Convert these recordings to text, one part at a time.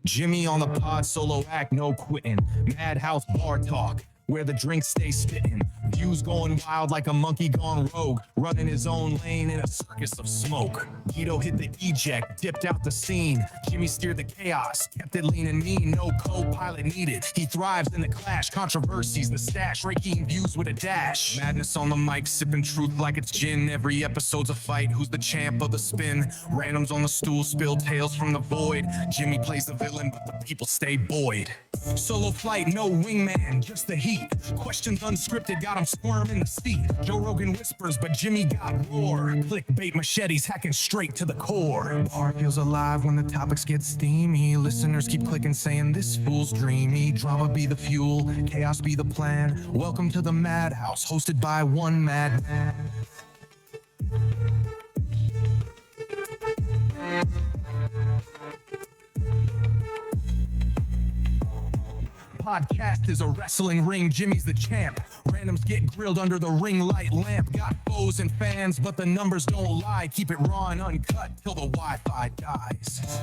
Jimmy on the pod, solo act, no quitting. Madhouse bar talk, where the drinks stay spitting. Views going wild like a monkey gone rogue, running his own lane in a circus of smoke. Guido hit the eject, dipped out the scene. Jimmy steered the chaos, kept it lean and mean. No co-pilot needed. He thrives in the clash, controversies, the stash, raking views with a dash. Madness on the mic, sipping truth like it's gin. Every episode's a fight. Who's the champ of the spin? Randoms on the stool, spill tales from the void. Jimmy plays the villain, but the people stay buoyed. Solo flight, no wingman, just the heat. Questions unscripted, got him squirming in the seat. Joe Rogan whispers, but Jimmy got roar. Clickbait machetes hacking straight to the core. Bar feels alive when the topics get steamy. Listeners keep clicking, saying this fool's dreamy. Drama be the fuel, chaos be the plan. Welcome to the Madhouse, hosted by one madman. Podcast is a wrestling ring, Jimmy's the champ. Randoms get grilled under the ring light lamp. Got foes and fans, but the numbers don't lie. Keep it raw and uncut till the Wi-Fi dies.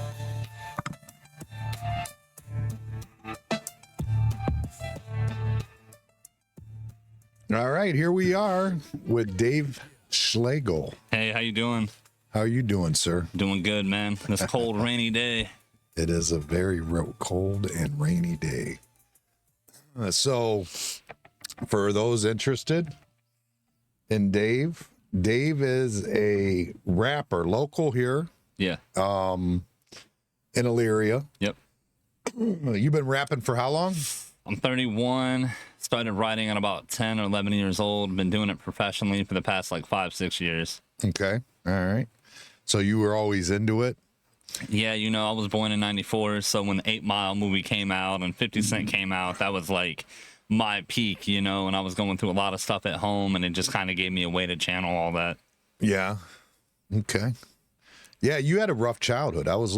All right, here we are with Dave Slagle. Hey, how you doing? How are you doing, sir? Doing good, man. This cold, rainy day. It is a very cold and rainy day. So, for those interested in Dave, Dave is a rapper, local here. Yeah. In Elyria. Yep. You've been rapping for how long? I'm 31. Started writing at about 10 or 11 years old. Been doing it professionally for the past like 5-6 years. Okay. All right. So you were always into it? Yeah, you know, I was born in 94, so when the 8 Mile movie came out and 50 Cent came out, that was like my peak, you know, and I was going through a lot of stuff at home, and it just kind of gave me a way to channel all that. Yeah. Okay. Yeah, you had a rough childhood. I was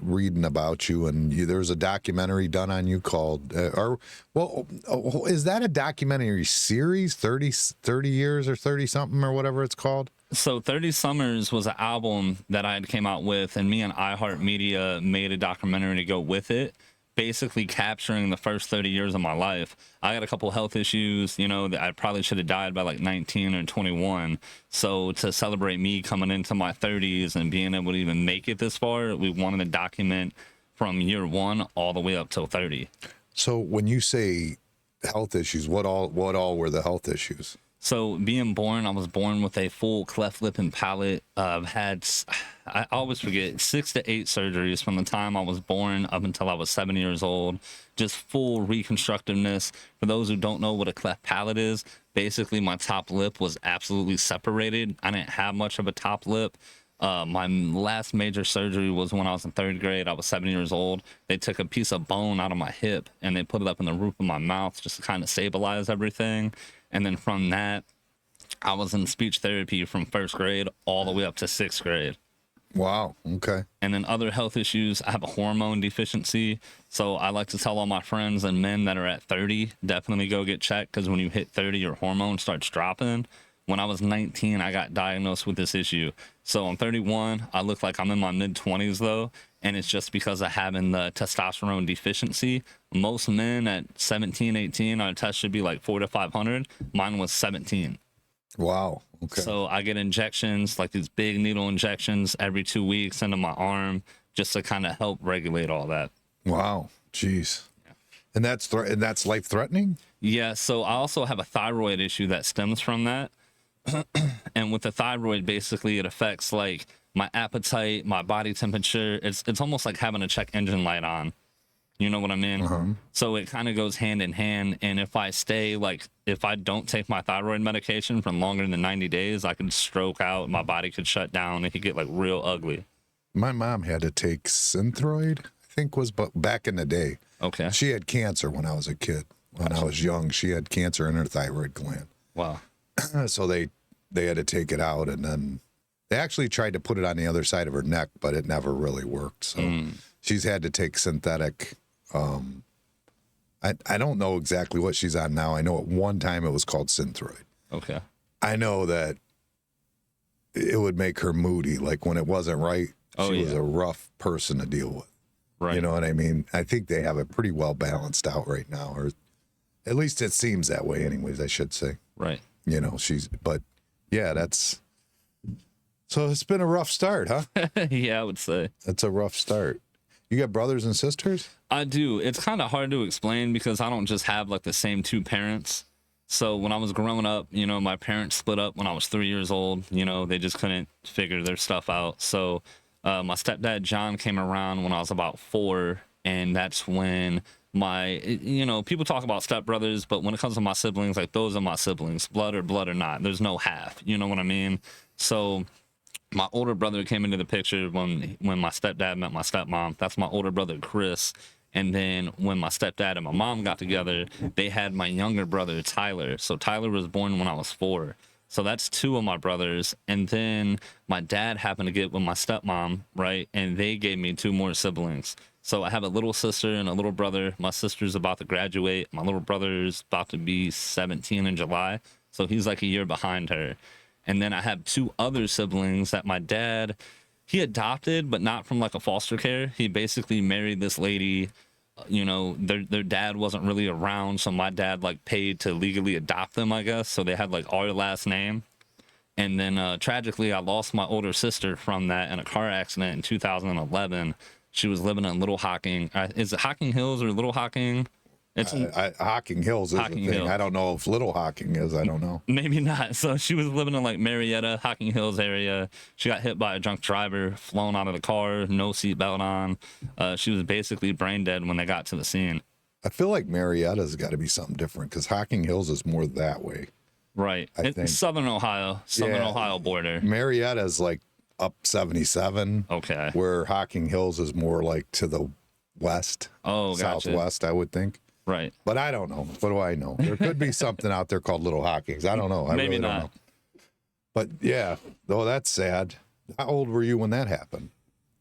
reading about you, and there was a documentary done on you called, is that a documentary series, 30 years or 30 something or whatever it's called? So 30 Summers was an album that I had came out with, and me and iHeartMedia made a documentary to go with it, basically capturing the first 30 years of my life. I had a couple health issues, you know, that I probably should have died by like 19 or 21. So to celebrate me coming into my 30s and being able to even make it this far, we wanted to document from year one all the way up till 30. So when you say health issues, what all were the health issues? So being born, I was born with a full cleft lip and palate. I've had, I always forget, 6 to 8 surgeries from the time I was born up until I was 7 years old. Just full reconstructiveness. For those who don't know what a cleft palate is, basically my top lip was absolutely separated. I didn't have much of a top lip. My last major surgery was when I was in 3rd grade. I was 7 years old. They took a piece of bone out of my hip and they put it up in the roof of my mouth just to kind of stabilize everything. And then from that, I was in speech therapy from 1st grade all the way up to 6th grade. Wow. Okay. And then other health issues, I have a hormone deficiency. So I like to tell all my friends and men that are at 30, definitely go get checked, because when you hit 30, your hormone starts dropping. When I was 19, I got diagnosed with this issue. So I'm 31. I look like I'm in my mid-20s, though, and it's just because of having the testosterone deficiency. Most men at 17, 18, our test should be like 400 to 500. Mine was 17. Wow. Okay. So I get injections, like these big needle injections every 2 weeks into my arm, just to kind of help regulate all that. Wow. Jeez. Yeah. And that's life-threatening? Yeah. So I also have a thyroid issue that stems from that. And with the thyroid, basically it affects like my appetite, my body temperature. It's almost like having a check engine light on. You know what I mean? Uh-huh. So it kind of goes hand in hand. And if I don't take my thyroid medication for longer than 90 days, I could stroke out. My body could shut down. It could get like real ugly. My mom had to take Synthroid, I think was back in the day. Okay. She had cancer when I was a kid. When I was young, she had cancer in her thyroid gland. Wow. So they had to take it out, and then they actually tried to put it on the other side of her neck, but it never really worked. So she's had to take synthetic. I don't know exactly what she's on now. I know at one time it was called Synthroid. Okay. I know that it would make her moody. Like when it wasn't right, she was a rough person to deal with. Right. You know what I mean? I think they have it pretty well balanced out right now, or at least it seems that way anyways, I should say. Right. You know, but yeah, so it's been a rough start, huh? Yeah, I would say. That's a rough start. You got brothers and sisters? I do. It's kind of hard to explain because I don't just have like the same two parents. So when I was growing up, you know, my parents split up when I was 3 years old. You know, they just couldn't figure their stuff out. So my stepdad, John, came around when I was about 4. And that's when people talk about stepbrothers, but when it comes to my siblings, like those are my siblings, blood or not. There's no half. You know what I mean? So my older brother came into the picture when my stepdad met my stepmom. That's my older brother, Chris. And then when my stepdad and my mom got together, they had my younger brother, Tyler. So Tyler was born when I was 4. So that's 2 of my brothers. And then my dad happened to get with my stepmom, right? And they gave me 2 more siblings. So I have a little sister and a little brother. My sister's about to graduate. My little brother's about to be 17 in July. So he's like a year behind her. And then I have 2 other siblings that my dad, he adopted, but not from like a foster care. He basically married this lady. You know, their dad wasn't really around, so my dad like paid to legally adopt them, I guess. So they had like our last name. And then tragically, I lost my older sister from that in a car accident in 2011. She was living in Little Hocking. Is it Hocking Hills or Little Hocking? It's Hocking Hills is Hocking the thing. Hills. I don't know if Little Hocking is. I don't know. Maybe not. So she was living in like Marietta, Hocking Hills area. She got hit by a drunk driver, flown out of the car, no seatbelt on. She was basically brain dead when they got to the scene. I feel like Marietta's got to be something different because Hocking Hills is more that way. Right. I think. Southern Ohio border. Marietta's like up 77. Okay. Where Hocking Hills is more like to the west. Oh, gotcha. Southwest, I would think. Right. But I don't know. What do I know? There could be something out there called Little Hockings. I don't know. I Maybe really not. don't know. But yeah, though that's sad. How old were you when that happened?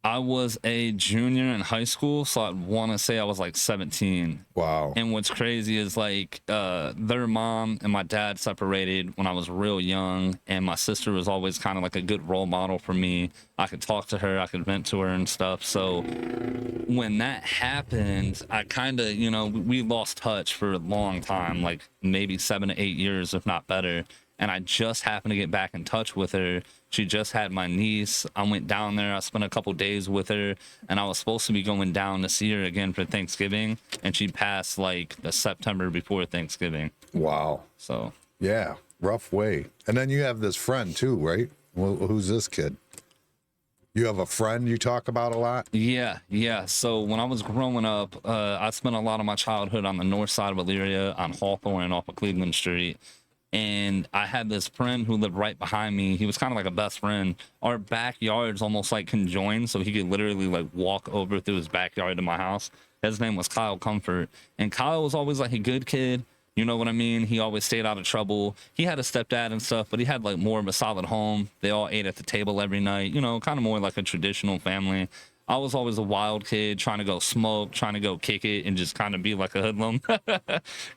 I was a junior in high school, so I'd want to say I was like 17. Wow. And what's crazy is like their mom and my dad separated when I was real young, and my sister was always kind of like a good role model for me. I could talk to her, I could vent to her and stuff. So when that happened, I kind of, we lost touch for a long time, like maybe 7 to 8 years, if not better. And I just happened to get back in touch with her. She just had my niece. I went down there. I spent a couple days with her, and I was supposed to be going down to see her again for Thanksgiving, and she passed like the September before Thanksgiving. Wow. So yeah, rough way. And then you have this friend too, right? Well, who's this kid? You have a friend you talk about a lot? Yeah. So when I was growing up, I spent a lot of my childhood on the north side of Elyria on Hawthorne off of Cleveland Street. And I had this friend who lived right behind me. He was kind of like a best friend. Our backyards almost like conjoined, so he could literally like walk over through his backyard to my house. His name was Kyle Comfort. And Kyle was always like a good kid. You know what I mean? He always stayed out of trouble. He had a stepdad and stuff, but he had like more of a solid home. They all ate at the table every night, kind of more like a traditional family. I was always a wild kid trying to go smoke, trying to go kick it, and just kind of be like a hoodlum.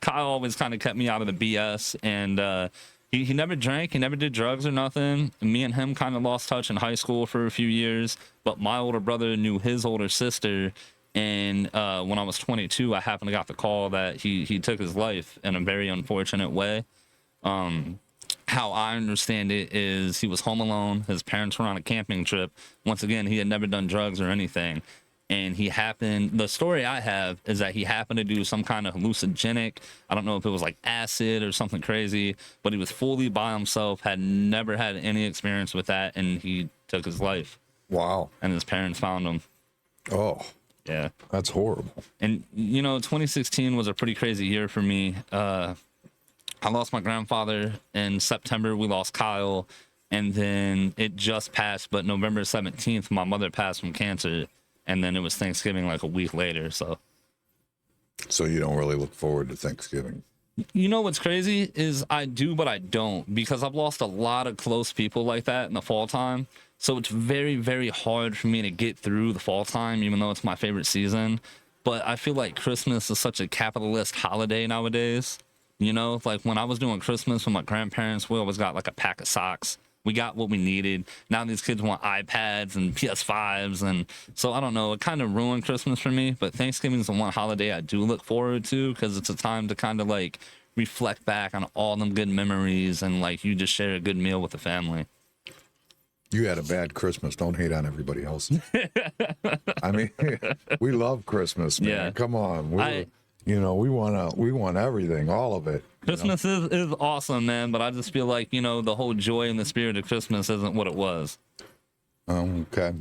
Kyle always kind of kept me out of the BS, and he never drank, he never did drugs or nothing. Me and him kind of lost touch in high school for a few years, but my older brother knew his older sister, and when I was 22, I happened to got the call that he took his life in a very unfortunate way. How I understand it is he was home alone. His parents were on a camping trip. Once again, he had never done drugs or anything. And the story I have is that he happened to do some kind of hallucinogenic. I don't know if it was like acid or something crazy, but he was fully by himself, had never had any experience with that, and he took his life. Wow. And his parents found him. Oh. Yeah. That's horrible. And, 2016 was a pretty crazy year for me. I lost my grandfather in September. We lost Kyle, and then it just passed. But November 17th, my mother passed from cancer, and then it was Thanksgiving like a week later. So you don't really look forward to Thanksgiving? What's crazy is I do, but I don't, because I've lost a lot of close people like that in the fall time. So it's very, very hard for me to get through the fall time, even though it's my favorite season. But I feel like Christmas is such a capitalist holiday nowadays. Like when I was doing Christmas with my grandparents, we always got like a pack of socks. we got what we needed. Now these kids want iPads and PS5s, and so I don't know, it kind of ruined Christmas for me. But Thanksgiving is the one holiday I do look forward to, because it's a time to kind of like reflect back on all them good memories, and like you just share a good meal with the family. You had a bad Christmas. Don't hate on everybody else. I mean, we love Christmas, man. Yeah. Come on. We want everything, all of it. Christmas is awesome, man, but I just feel like, the whole joy and the spirit of Christmas isn't what it was. Okay.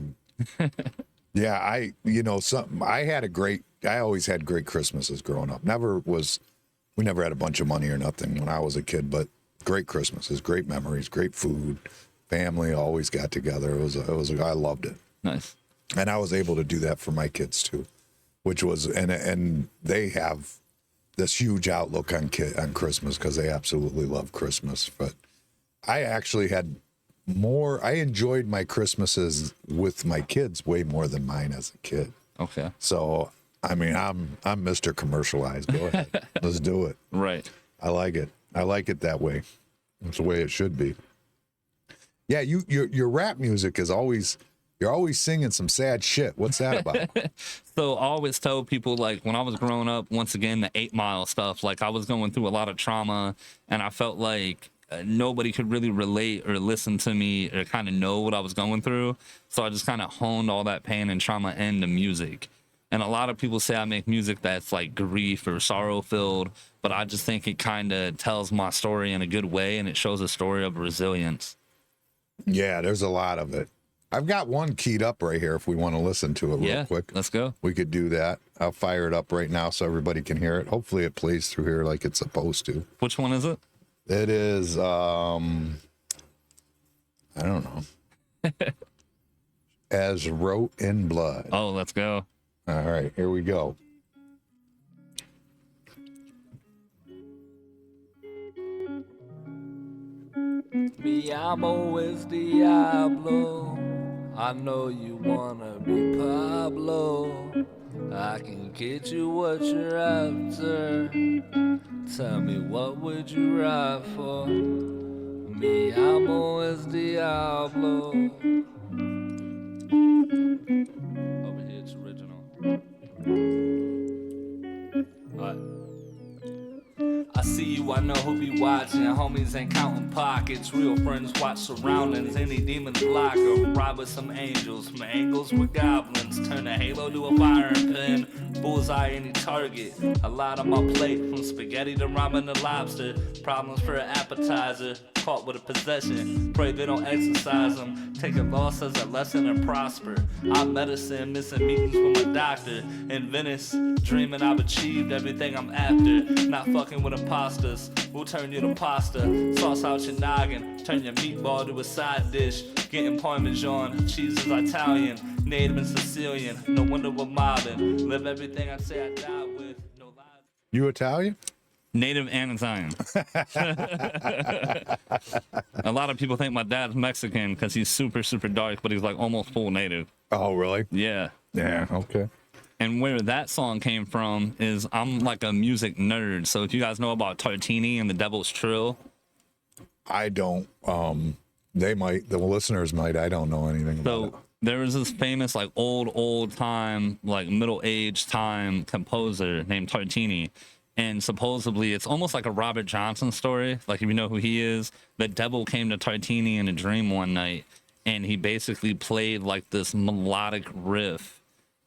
Yeah, I always had great Christmases growing up. We never had a bunch of money or nothing when I was a kid, but great Christmases, great memories, great food. Family always got together. I loved it. Nice. And I was able to do that for my kids too, which was, and they have this huge outlook on Christmas because they absolutely love Christmas. But I actually I enjoyed my Christmases with my kids way more than mine as a kid. Okay. So, I mean, I'm Mr. Commercialized. Go ahead. Let's do it. Right. I like it. I like it that way. That's the way it should be. Yeah, your rap music is you're always singing some sad shit. What's that about? So I always tell people, like, when I was growing up, once again, the 8 Mile stuff, like I was going through a lot of trauma, and I felt like nobody could really relate or listen to me or kind of know what I was going through. So I just kind of honed all that pain and trauma into music. And a lot of people say I make music that's like grief or sorrow filled, but I just think it kind of tells my story in a good way, and it shows a story of resilience. Yeah, there's a lot of it. I've got one keyed up right here if we want to listen to it real quick. Let's go. We could do that. I'll fire it up right now so everybody can hear it. Hopefully it plays through here like it's supposed to. Which one is it? It is, I don't know. As Wrote in Blood. Oh, let's go. All right, here we go. Mi amo es Diablo. I know you wanna be Pablo. I can get you what you're after. Tell me, what would you ride for? Mi amo es Diablo. Over here it's original. Alright. I see you, I know who be watching. Homies ain't counting pockets. Real friends watch surroundings. Any demons block or ride with some angels. From angles with goblins. Turn a halo to a firing pin. Bullseye any target. A lot on my plate. From spaghetti to ramen to lobster. Problems for an appetizer. Caught with a possession. Pray they don't exercise them. Take a loss as a lesson and prosper. I'm medicine, missing meetings with my doctor. In Venice, dreaming I've achieved everything I'm after. Not fucking with imposters. We'll turn you to pasta. Sauce out your noggin. Turn your meatball to a side dish. Getting Parmesan. Cheese is Italian. Native and Sicilian. No wonder we're mobbing. Live everything I say I die with. No lies. You Italian? Native and Italian. A lot of people think my dad's Mexican because he's super, super dark, but he's like almost full native. Oh, really? Yeah. Yeah, okay. And where that song came from is I'm like a music nerd. So if you guys know about Tartini and the Devil's Trill. I don't. They might. The listeners might. I don't know anything about it. So there was this famous like old time, like middle-aged time composer named Tartini. And supposedly it's almost like a Robert Johnson story. Like, if you know who he is, the devil came to Tartini in a dream one night, and he basically played like this melodic riff,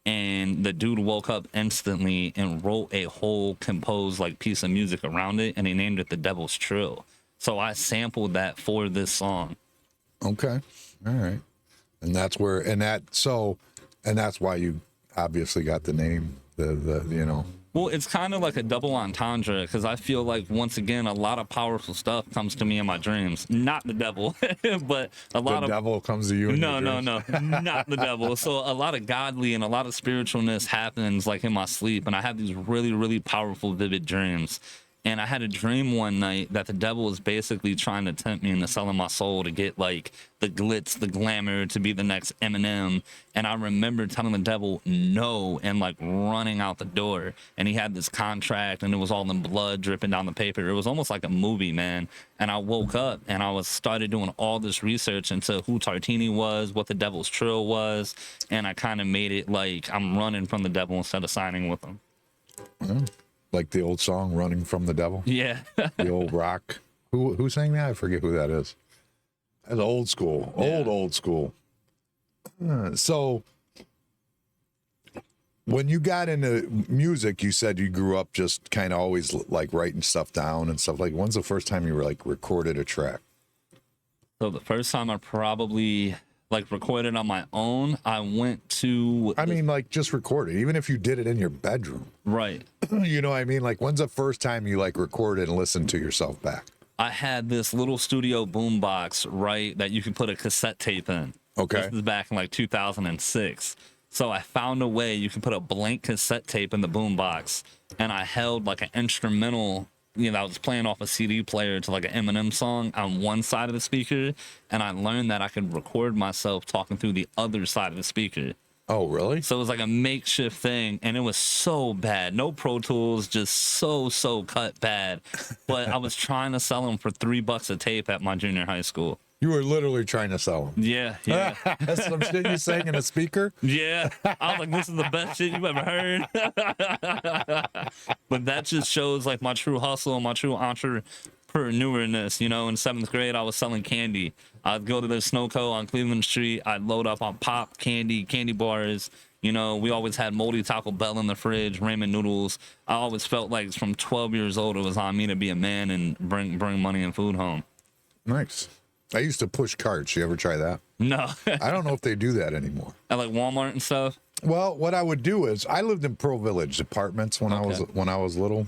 and the dude woke up instantly and wrote a whole composed like piece of music around it, and he named it the Devil's Trill. So I sampled that for this song. Okay. All right. And that's where, and that's why you obviously got the name, the. Well, it's kind of like a double entendre, because I feel like, once again, a lot of powerful stuff comes to me in my dreams. Not the devil, but the devil comes to you. No, not the devil. So a lot of godly and a lot of spiritualness happens like in my sleep, and I have these really, really powerful, vivid dreams. And I had a dream one night that the devil was basically trying to tempt me into selling my soul to get like the glitz, the glamour, to be the next Eminem. And I remember telling the devil no and like running out the door. And he had this contract and it was all in blood dripping down the paper. It was almost like a movie, man. And I woke up and I started doing all this research into who Tartini was, what the devil's trill was. And I kind of made it like I'm running from the devil instead of signing with him. Yeah. Like the old song "Running from the Devil." Yeah. The old rock. Who sang that? I forget who that is. That's old school. Old school. So when you got into music, you said you grew up just kind of always like writing stuff down and stuff. Like, when's the first time you were like recorded a track? So the first time I probably like recorded on my own, I went to I mean, like just recorded, even if you did it in your bedroom. right. You know what I mean? Like, when's the first time you like recorded and listened to yourself back? I had this little studio boombox, right, that you could put a cassette tape in. Okay. This is back in like 2006. So I found a way you can put a blank cassette tape in the boombox, and I held like an instrumental, you know, I was playing off a CD player to like an Eminem song on one side of the speaker, and I learned that I could record myself talking through the other side of the speaker. Oh, really? So it was like a makeshift thing, and it was so bad. No Pro Tools, just so cut bad. But I was trying to sell them for $3 a tape at my junior high school. You were literally trying to sell them. Yeah. That's some shit you sang in a speaker? Yeah. I was like, this is the best shit you've ever heard. But that just shows like my true hustle and my true entrepreneurness. You know, in 7th grade, I was selling candy. I'd go to the Snowco on Cleveland Street. I'd load up on pop, candy bars. You know, we always had moldy Taco Bell in the fridge, ramen noodles. I always felt like from 12 years old, it was on me to be a man and bring money and food home. Nice. I used to push carts. You ever try that? No. I don't know if they do that anymore. At like Walmart and stuff? Well, what I would do is I lived in Pearl Village apartments when I was little.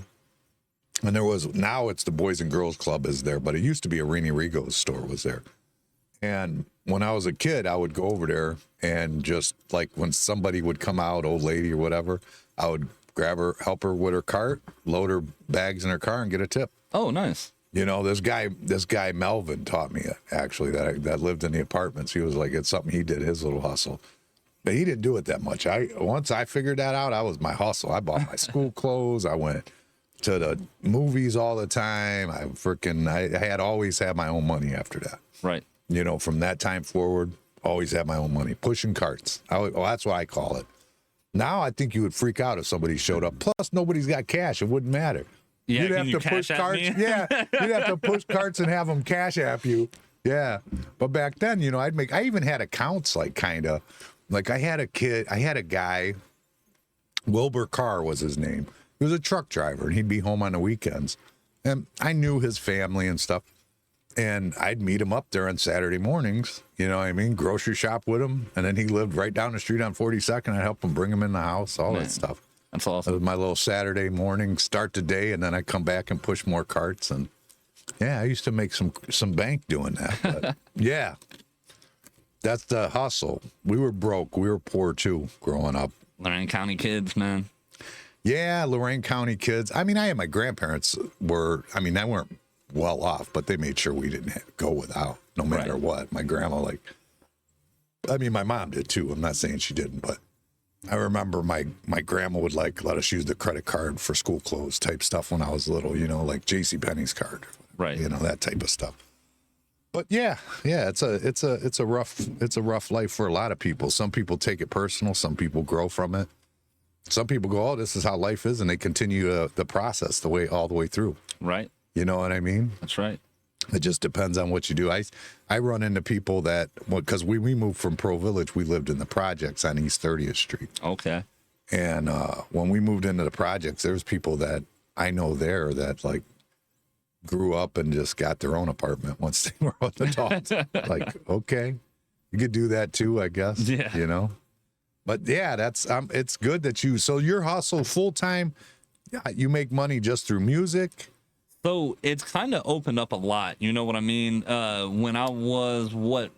And now it's the Boys and Girls Club is there, but it used to be a Rini Rigo's store was there. And when I was a kid, I would go over there and just like when somebody would come out, old lady or whatever, I would grab her, help her with her cart, load her bags in her car and get a tip. Oh, nice. You know, this guy Melvin taught me it, actually, that lived in the apartments. He was like, it's something he did, his little hustle. But he didn't do it that much. Once I figured that out, I was my hustle. I bought my school clothes. I went to the movies all the time. I had always had my own money after that. Right. You know, from that time forward, always had my own money. Pushing carts. That's what I call it. Now I think you would freak out if somebody showed up. Plus, nobody's got cash. It wouldn't matter. Yeah, you'd have to push carts. Yeah, you'd have to push carts and have them cash app you. Yeah, but back then, you know, I even had accounts like kind of, like I had a guy, Wilbur Carr was his name. He was a truck driver and he'd be home on the weekends, and I knew his family and stuff, and I'd meet him up there on Saturday mornings. You know what I mean? Grocery shop with him, and then he lived right down the street on 42nd. I'd help him bring him in the house, all that stuff. That's It awesome. was my little Saturday morning start the day, and then I come back and push more carts. And yeah, I used to make some bank doing that. But yeah, that's the hustle. We were broke. We were poor too growing up. Lorraine County kids, man. Yeah, Lorain County kids. I mean, my grandparents they weren't well off, but they made sure we didn't go without, no matter what. My grandma, my mom did too. I'm not saying she didn't, but I remember my grandma would like let us use the credit card for school clothes type stuff when I was little, you know, like JCPenney's card, Right. You know, that type of stuff. But yeah, it's a rough life for a lot of people. Some people take it personal. Some people grow from it. Some people go, oh, this is how life is, and they continue the process all the way through. Right. You know what I mean? That's right. It just depends on what you do. I run into people that, because we moved from Pearl Village, we lived in the projects on East 30th Street. Okay. And when we moved into the projects, there's people that I know there that like grew up and just got their own apartment once they were adults. Like, okay, you could do that too, I guess. Yeah. You know? But yeah, that's it's good that so your hustle full time, you make money just through music. So it's kind of opened up a lot. You know what I mean? When I was, what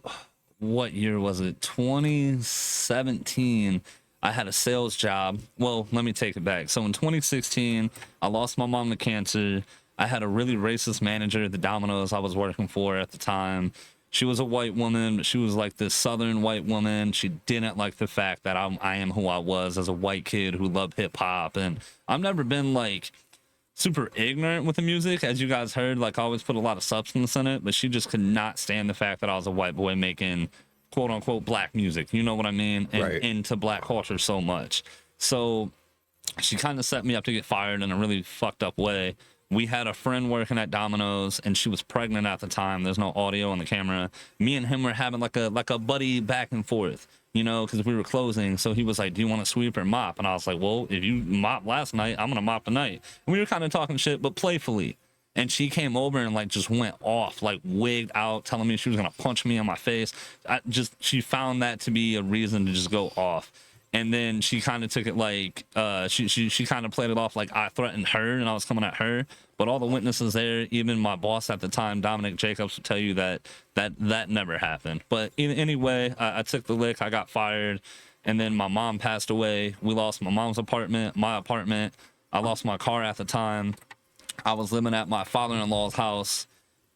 year was it? 2017, I had a sales job. Well, let me take it back. So in 2016, I lost my mom to cancer. I had a really racist manager at the Domino's I was working for at the time. She was a white woman, but she was like this southern white woman. She didn't like the fact that I am who I was as a white kid who loved hip hop. And I've never been like super ignorant with the music, as you guys heard. Like, I always put a lot of substance in it, but she just could not stand the fact that I was a white boy making quote unquote black music. You know what I mean? And Right. into black culture so much. So she kind of set me up to get fired in a really fucked up way. We had a friend working at Domino's, and she was pregnant at the time. There's no audio on the camera. Me and him were having like a buddy back and forth, you know, because we were closing. So he was like, "Do you want to sweep or mop?" And I was like, "Well, if you mop last night, I'm gonna mop tonight." And we were kind of talking shit, but playfully. And she came over and like just went off, like wigged out, telling me she was gonna punch me in my face. She found that to be a reason to just go off. And then she kind of took it like she kind of played it off like I threatened her and I was coming at her. But all the witnesses there, even my boss at the time, Dominic Jacobs, would tell you that never happened. But anyway, I took the lick. I got fired, and then my mom passed away. We lost my mom's apartment, my apartment. I lost my car at the time. I was living at my father-in-law's house,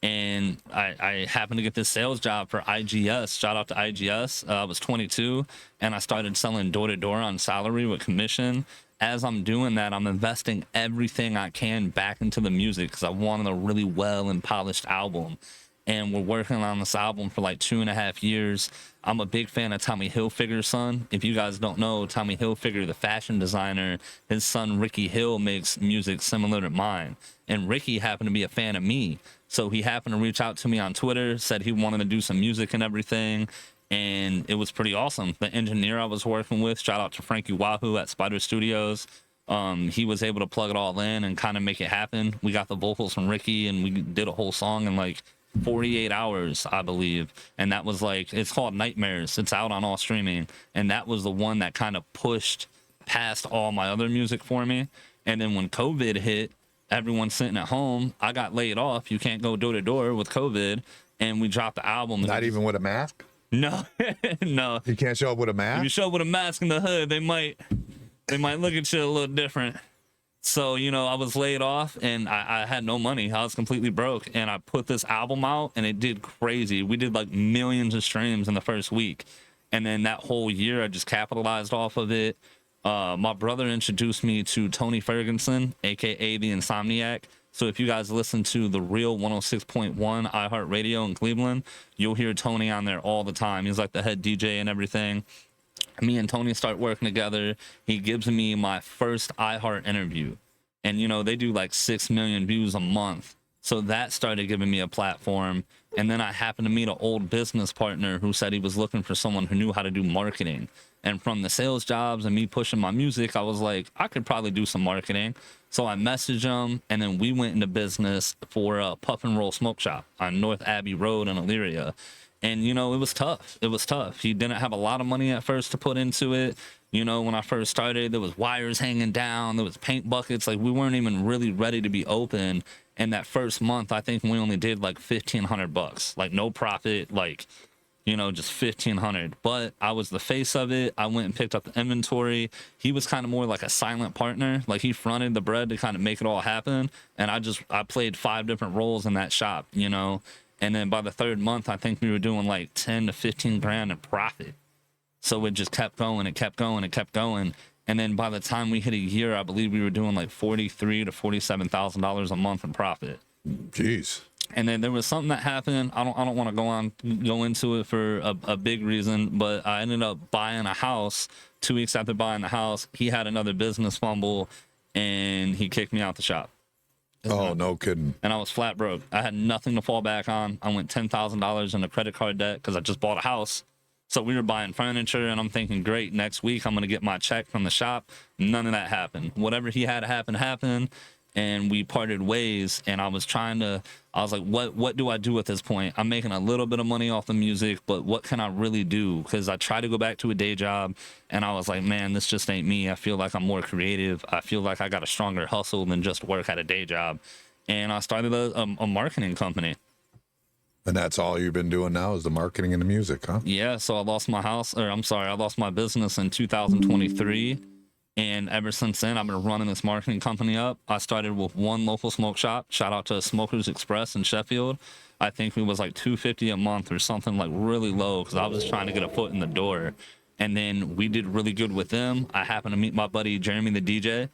and I happened to get this sales job for IGS. Shout out to IGS. I was 22, and I started selling door-to-door on salary with commission. As I'm doing that, I'm investing everything I can back into the music because I wanted a really well and polished album. And we're working on this album for like 2.5 years. I'm a big fan of Tommy Hilfiger's son. If you guys don't know, Tommy Hilfiger, the fashion designer, his son Ricky Hill makes music similar to mine. And Ricky happened to be a fan of me. So he happened to reach out to me on Twitter, said he wanted to do some music and everything. And it was pretty awesome. The engineer I was working with, shout out to Frankie Wahoo at Spider Studios. He was able to plug it all in and kind of make it happen. We got the vocals from Ricky, and we did a whole song in like 48 hours, I believe. And that was like, it's called Nightmares. It's out on all streaming. And that was the one that kind of pushed past all my other music for me. And then when COVID hit, everyone's sitting at home. I got laid off. You can't go door to door with COVID. And we dropped the album. Not even with a mask? No, no. You can't show up with a If mask? you show up with a mask in the hood, they might look at you a little different. So, you know, I was laid off and I had no money. I was completely broke. And I put this album out and it did crazy. We did like millions of streams in the first week. And then that whole year I just capitalized off of it. My brother introduced me to Tony Ferguson, aka the Insomniac. So if you guys listen to the real 106.1 iHeartRadio in Cleveland, you'll hear Tony on there all the time. He's like the head DJ and everything. Me and Tony start working together. He gives me my first iHeart interview. And, you know, they do like 6 million views a month. So that started giving me a platform. And then I happened to meet an old business partner who said he was looking for someone who knew how to do marketing. And from the sales jobs and me pushing my music, I was like, I could probably do some marketing. So I messaged him, and then we went into business for a Puff and Roll Smoke Shop on North Abbey Road in Elyria. And, you know, it was tough. It was tough. He didn't have a lot of money at first to put into it. You know, when I first started, there was wires hanging down. There was paint buckets. Like, we weren't even really ready to be open. And that first month, I think we only did like $1,500. Like, no profit, like, you know, just $1,500. But I was the face of it. I went and picked up the inventory. He was kind of more like a silent partner. Like, he fronted the bread to kind of make it all happen. And I played 5 different roles in that shop, you know. And then by the 3rd month, I think we were doing like 10 to 15 grand in profit. So it just kept going. It kept going. It kept going. And then by the time we hit a year, I believe we were doing like $43,000 to $47,000 a month in profit. Jeez. And then there was something that happened. I don't want to go into it for a big reason, but I ended up buying a house. 2 weeks after buying the house, he had another business fumble, and he kicked me out the shop. Oh, no kidding. And I was flat broke. I had nothing to fall back on. I went $10,000 in a credit card debt because I just bought a house. So we were buying furniture, and I'm thinking, great, next week I'm going to get my check from the shop. None of that happened. Whatever he had happen, happened. And we parted ways, and I was like, what do I do at this point? I'm making a little bit of money off the music, but what can I really do? Because I tried to go back to a day job, and I was like, man, this just ain't me. I feel like I'm more creative. I feel like I got a stronger hustle than just work at a day job. And I started a marketing company. And that's all you've been doing now is the marketing and the music, huh? Yeah, so I lost my business in 2023. And ever since then, I've been running this marketing company up. I started with one local smoke shop. Shout out to Smokers Express in Sheffield. I think it was like $250 a month or something like really low because I was trying to get a foot in the door. And then we did really good with them. I happened to meet my buddy Jeremy, the DJ.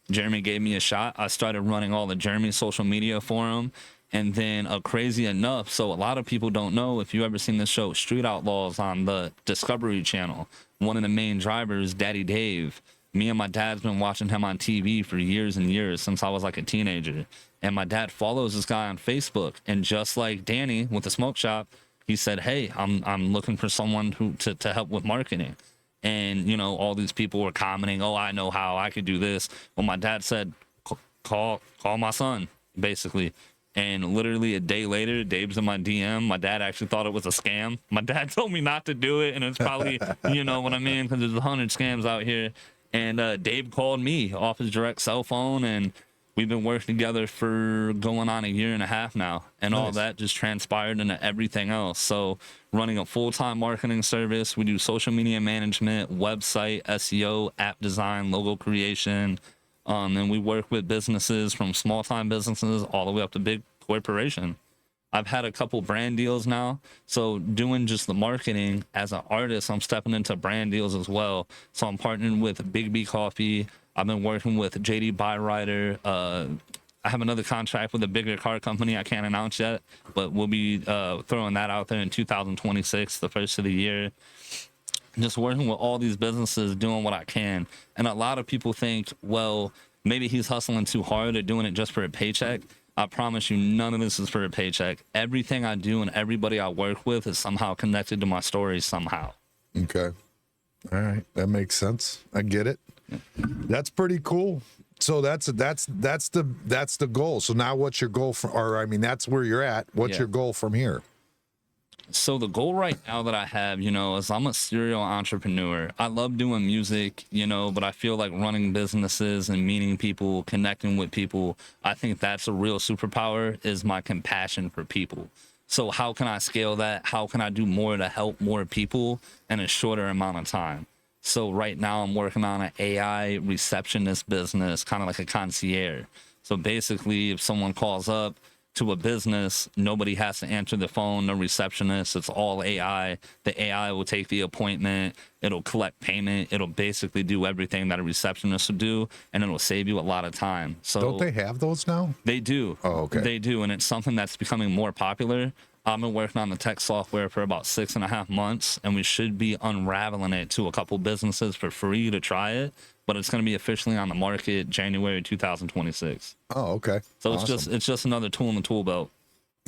Jeremy gave me a shot. I started running all the Jeremy social media for him. And then crazy enough, so a lot of people don't know, if you ever seen the show Street Outlaws on the Discovery Channel, one of the main drivers, Daddy Dave, me and my dad's been watching him on TV for years and years since I was like a teenager. And my dad follows this guy on Facebook. And just like Danny with the smoke shop, he said, hey, I'm looking for someone to help with marketing. And, you know, all these people were commenting, oh, I know how, I could do this. Well, my dad said, call my son, basically. And literally a day later, Dave's in my DM. My dad actually thought it was a scam. My dad told me not to do it. And it's probably, you know what I mean? Because there's 100 scams out here. And Dave called me off his direct cell phone, and we've been working together for going on 1.5 years now. And all that just transpired into everything else. So running a full-time marketing service, we do social media management, website, SEO, app design, logo creation. And we work with businesses from small-time businesses all the way up to big corporation. I've had a couple brand deals now. So doing just the marketing as an artist, I'm stepping into brand deals as well. So I'm partnering with Big B Coffee. I've been working with JD Byrider. I have another contract with a bigger car company I can't announce yet, but we'll be throwing that out there in 2026, the first of the year. Just working with all these businesses, doing what I can. And a lot of people think, well, maybe he's hustling too hard or doing it just for a paycheck. I promise you, none of this is for a paycheck. Everything I do and everybody I work with is somehow connected to my story somehow. Okay. All right. That makes sense. I get it. That's pretty cool. So that's the goal. So now what's your goal that's where you're at. What's your goal from here? So the goal right now that I have, is I'm a serial entrepreneur. I love doing music, but I feel like running businesses and meeting people, connecting with people, I think that's a real superpower, is my compassion for people. So how can I scale that? How can I do more to help more people in a shorter amount of time? So right now I'm working on an AI receptionist business, kind of like a concierge. So basically, if someone calls up to a business, nobody has to answer the phone, no receptionist, it's all AI. The AI will take the appointment, it'll collect payment, it'll basically do everything that a receptionist would do, and it'll save you a lot of time. So don't they have those now? They do. Oh, okay. They do, and it's something that's becoming more popular. I've been working on the tech software for about 6.5 months, and we should be unraveling it to a couple businesses for free to try it. But it's going to be officially on the market January 2026. Oh, okay. So awesome. it's just another tool in the tool belt.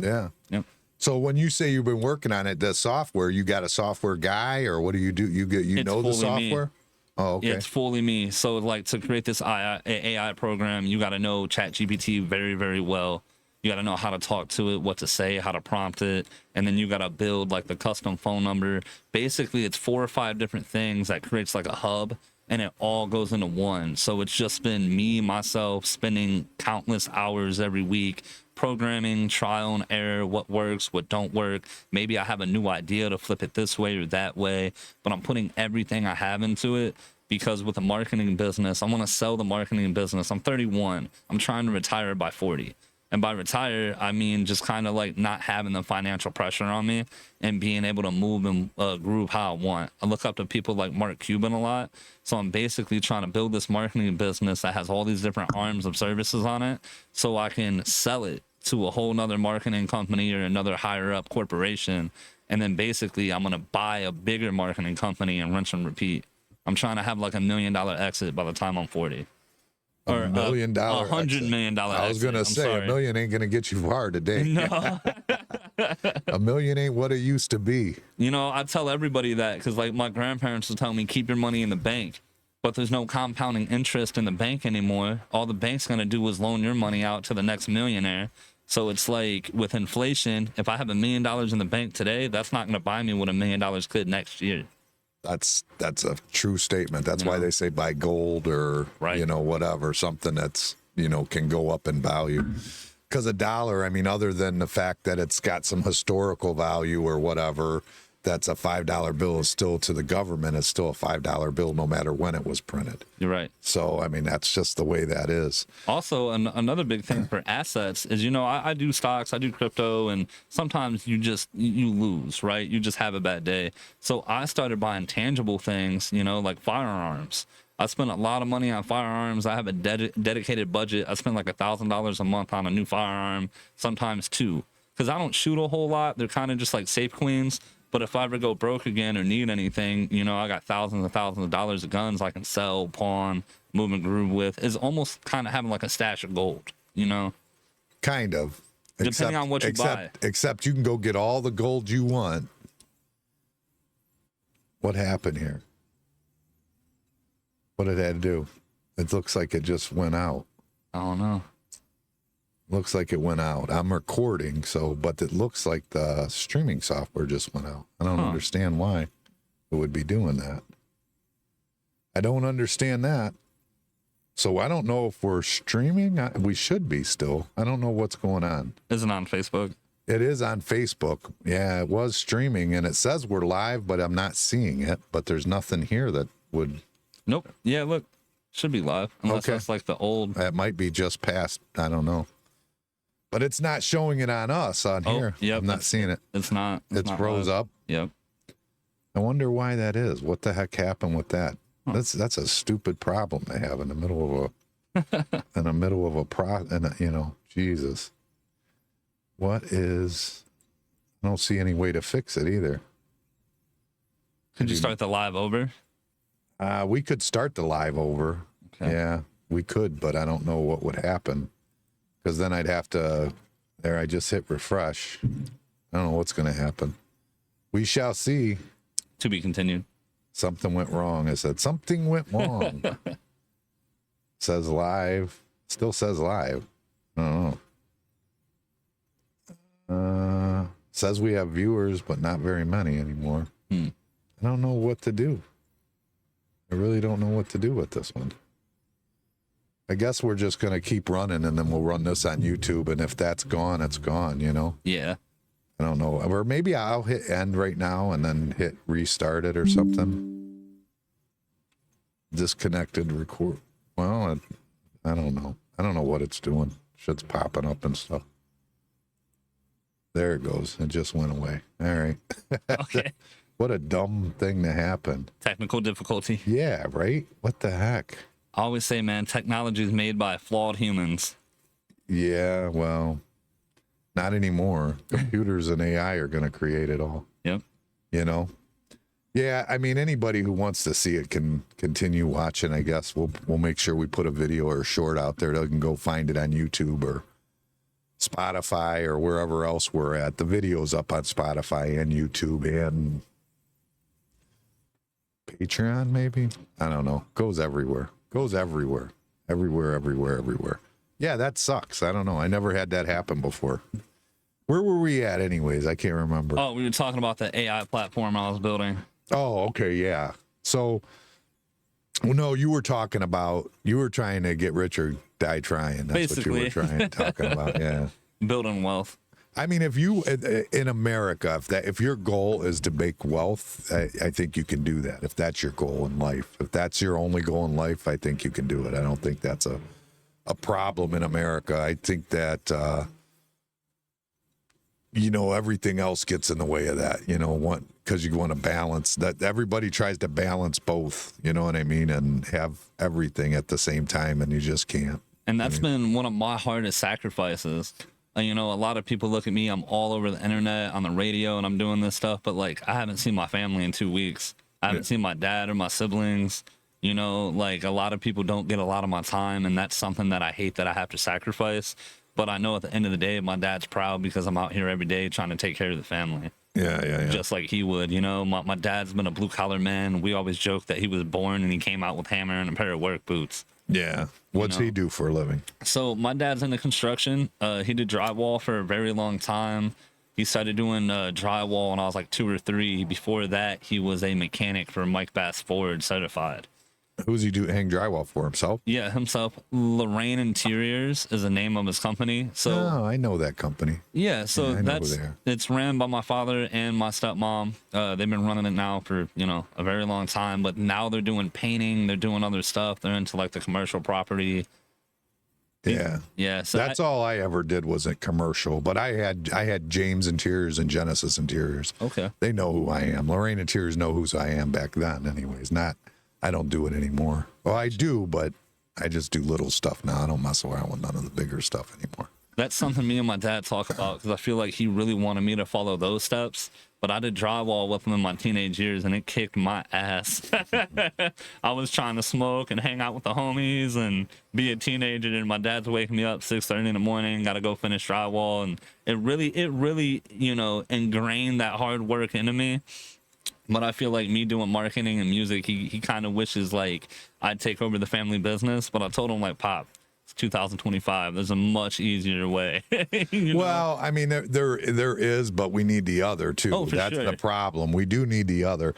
Yeah. Yep. So when you say you've been working on it, the software, you got a software guy, or what do? You know the software? Me. Oh, okay. It's fully me. So like to create this AI program, you got to know ChatGPT very, very well. You got to know how to talk to it, what to say, how to prompt it, and then you got to build like the custom phone number. Basically, it's 4 or 5 different things that creates like a hub, and it all goes into one. So it's just been me, myself, spending countless hours every week programming, trial and error, what works, what don't work. Maybe I have a new idea to flip it this way or that way, but I'm putting everything I have into it, because with a marketing business, I want to sell the marketing business. I'm 31. I'm trying to retire by 40. And by retire, I mean just kind of like not having the financial pressure on me and being able to move and groove how I want. I look up to people like Mark Cuban a lot. So I'm basically trying to build this marketing business that has all these different arms of services on it, so I can sell it to a whole nother marketing company or another higher up corporation. And then basically I'm going to buy a bigger marketing company and rinse and repeat. I'm trying to have like $1 million exit by the time I'm 40. Or $1 million. $100 million. I was gonna say $1 million ain't gonna get you far today. No. $1 million ain't what it used to be. I tell everybody that because like my grandparents would tell me, keep your money in the bank, but there's no compounding interest in the bank anymore. All the bank's gonna do is loan your money out to the next millionaire. So it's like with inflation, if I have $1 million in the bank today, that's not gonna buy me what $1 million could next year. That's a true statement. That's why they say buy gold or, whatever, something that's, can go up in value. Because a dollar, I mean, other than the fact that it's got some historical value or whatever, that's a $5 bill is still to the government. It's still a $5 bill no matter when it was printed. You're right. So, I mean, that's just the way that is. Also, another big thing for assets is, you know, I do stocks, I do crypto, and sometimes you lose, right? You just have a bad day. So I started buying tangible things, you know, like firearms. I spend a lot of money on firearms. I have a dedicated budget. I spend like $1,000 a month on a new firearm, sometimes two, because I don't shoot a whole lot. They're kind of just like safe queens. But if I ever go broke again or need anything, you know, I got thousands of dollars of guns I can sell, pawn, move and groove with. It's almost kind of having like a stash of gold, you know? Kind of. Depending on what you buy. Except you can go get all the gold you want. What happened here? What did that do? It looks like it just went out. I don't know. Looks like it went out. I'm recording, but it looks like the streaming software just went out. I don't understand why it would be doing that. I don't understand that. So I don't know if we're streaming. We should be still. I don't know what's going on. Isn't it on Facebook? It is on Facebook. Yeah, it was streaming, and it says we're live, but I'm not seeing it. But there's nothing here that would... Nope. Yeah, look. Should be live. Unless that's like the old... That might be just past. I don't know. But it's not showing it on us on here. Yep, I'm not seeing it. It's not. It's not froze live. up. Yep. I wonder why that is. What the heck happened with that? That's a stupid problem they have in the middle of a you know, Jesus. What is? I don't see any way to fix it either. Could you start the live over? We could start the live over. Okay. Yeah, we could, but I don't know what would happen. Because then I'd have to, there, I just hit refresh. I don't know what's going to happen. We shall see. To be continued. Something went wrong. I said, something went wrong. Says live. Still says live. I don't know. Says we have viewers, but not very many anymore. I don't know what to do. I really don't know what to do with this one. I guess we're just going to keep running, and then we'll run this on YouTube, and if that's gone, it's gone, you know? Yeah. I don't know. Or maybe I'll hit end right now and then hit restart it or something. Disconnected record. Well, I don't know. I don't know what it's doing. Shit's popping up and stuff. There it goes. It just went away. All right. Okay. What a dumb thing to happen. Technical difficulty. Yeah, right? What the heck? I always say, man, technology is made by flawed humans. Yeah, well, not anymore. Computers and AI are going to create it all. Yep. You know? Yeah, I mean, anybody who wants to see it can continue watching, I guess. We'll make sure we put a video or a short out there. They can go find it on YouTube or Spotify or wherever else we're at. The video's up on Spotify and YouTube and Patreon, maybe? I don't know. Goes everywhere. Everywhere. Yeah, that sucks. I don't know. I never had that happen before. Where were we at anyways? I can't remember. Oh, we were talking about the AI platform I was building. Oh, okay, yeah. So, well, no, you were trying to get rich or die trying. That's Basically. what you were talking about, yeah. Building wealth. I mean, if you, in America, if your goal is to make wealth, I think you can do that. If that's your goal in life, if that's your only goal in life, I think you can do it. I don't think that's a problem in America. I think that, you know, everything else gets in the way of that, you know, because you want to balance that. Everybody tries to balance both, you know what I mean? And have everything at the same time, and you just can't. And that's been one of my hardest sacrifices. You know, a lot of people look at me, I'm all over the internet, on the radio, and I'm doing this stuff, but like, I haven't seen my family in 2 weeks. I haven't seen my dad or my siblings. You know, like, a lot of people don't get a lot of my time, and that's something that I hate that I have to sacrifice. But I know at the end of the day, my dad's proud because I'm out here every day trying to take care of the family. Yeah. Just like he would, you know. My dad's been a blue-collar man. We always joke that he was born and he came out with hammer and a pair of work boots. Yeah. What's he do for a living? So my dad's into construction. He did drywall for a very long time. He started doing drywall when I was like 2 or 3. Before that, he was a mechanic for Mike Bass Ford certified. Who's he hang drywall for, himself? Yeah, himself. Lorraine Interiors is the name of his company. So Oh, I know that company. yeah, so Yeah, I know who they are. it's ran by my father and my stepmom. They've been running it now for, a very long time, but now they're doing painting, they're doing other stuff. They're into like the commercial property. Yeah. Yeah, so That's all I ever did was a commercial, but I had James Interiors and Genesis Interiors. Okay. They know who I am. Lorraine Interiors know who I am back then anyways. I don't do it anymore. Well, I do, but I just do little stuff now. I don't mess around with none of the bigger stuff anymore. That's something me and my dad talk about because I feel like he really wanted me to follow those steps. But I did drywall with him in my teenage years, and it kicked my ass. I was trying to smoke and hang out with the homies and be a teenager, and my dad's waking me up 6:30 in the morning. Got to go finish drywall, and it really, ingrained that hard work into me. But I feel like me doing marketing and music, he kind of wishes like I'd take over the family business. But I told him like, Pop, it's 2025. There's a much easier way. Well, I mean, there is, but we need the other too. Oh, for That's sure. the problem. We do need the other.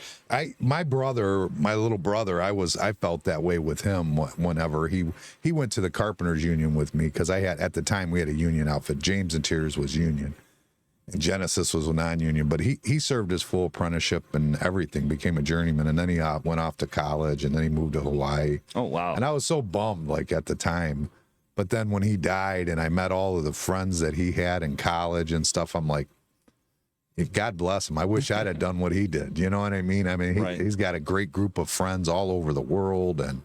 My little brother, I felt that way with him whenever he went to the Carpenters Union with me because at the time we had a union outfit. James Interiors was union. And Genesis was a non-union, but he served his full apprenticeship and everything, became a journeyman, and then he went off to college, and then he moved to Hawaii. Oh, wow. And I was so bummed, like, at the time. But then when he died and I met all of the friends that he had in college and stuff, I'm like, God bless him. I wish I'd have done what he did. You know what I mean? I mean, Right. he's got a great group of friends all over the world and,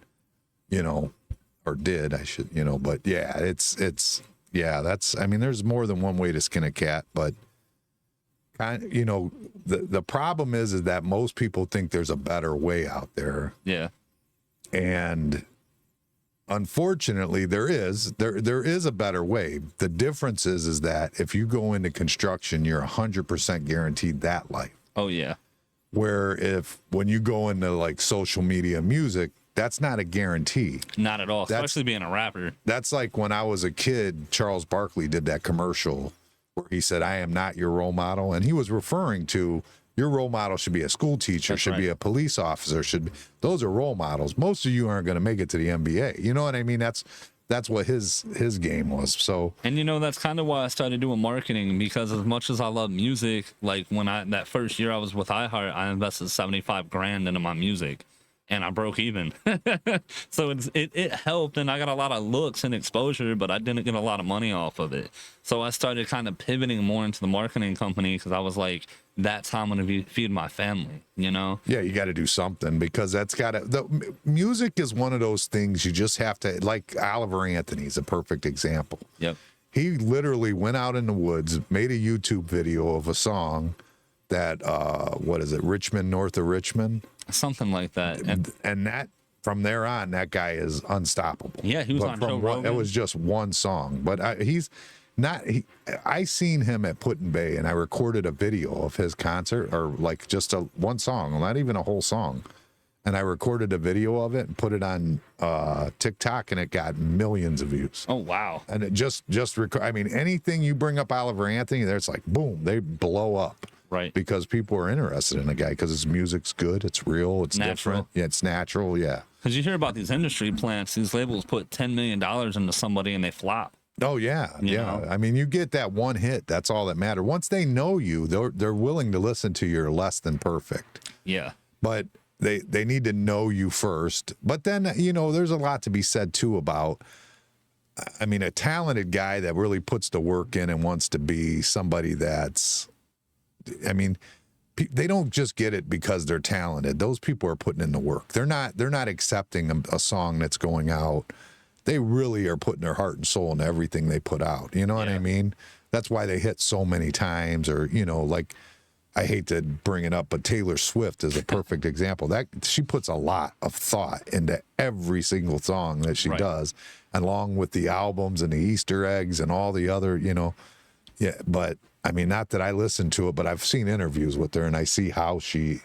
or did, I should, but yeah, I mean, there's more than one way to skin a cat, but the problem is that most people think there's a better way out there. Yeah. And unfortunately there is a better way. The difference is that if you go into construction, you're 100% guaranteed that life. Oh, yeah. Where when you go into like social media music, that's not a guarantee. Not at all, That's- especially being a rapper. That's like when I was a kid, Charles Barkley did that commercial where he said, I am not your role model. And he was referring to your role model should be a school teacher, That's should be right. a police officer, those are role models. Most of you aren't going to make it to the NBA. You know what I mean? That's what his game was. So, And that's kind of why I started doing marketing, because as much as I love music, like that first year I was with iHeart, I invested $75,000 into my music. And I broke even. So it helped, and I got a lot of looks and exposure, but I didn't get a lot of money off of it. So I started kind of pivoting more into the marketing company because I was like, that's how I'm going to feed my family, yeah, you got to do something because music is one of those things you just have to, like Oliver Anthony's a perfect example. Yep. He literally went out in the woods, made a YouTube video of a song that, Richmond, north of Richmond? Something like that. And that from there on, that guy is unstoppable. Yeah, he was on Joe Rogan. It was just one song, but I seen him at Put-in Bay, and I recorded a video of his concert, or like just one song, not even a whole song. And I recorded a video of it and put it on TikTok, and it got millions of views. Oh, wow. And it anything you bring up Oliver Anthony, there's like boom, they blow up. Right. Because people are interested in the guy because his music's good, it's real, it's Natural. different. Yeah, it's natural, yeah. Because you hear about these industry plants, these labels put $10 million into somebody and they flop. Oh yeah, You yeah. know? I mean, you get that one hit. That's all that matters. Once they know you, they're willing to listen to your less than perfect. Yeah. But they need to know you first. But then there's a lot to be said too about. I mean, a talented guy that really puts the work in and wants to be somebody that's. I mean, they don't just get it because they're talented. Those people are putting in the work. They're not accepting a song that's going out. They really are putting their heart and soul into everything they put out. You know what I mean? That's why they hit so many times. Or like, I hate to bring it up, but Taylor Swift is a perfect example. That she puts a lot of thought into every single song that she does, along with the albums and the Easter eggs and all the other, yeah. But I mean, not that I listen to it, but I've seen interviews with her and I see how she,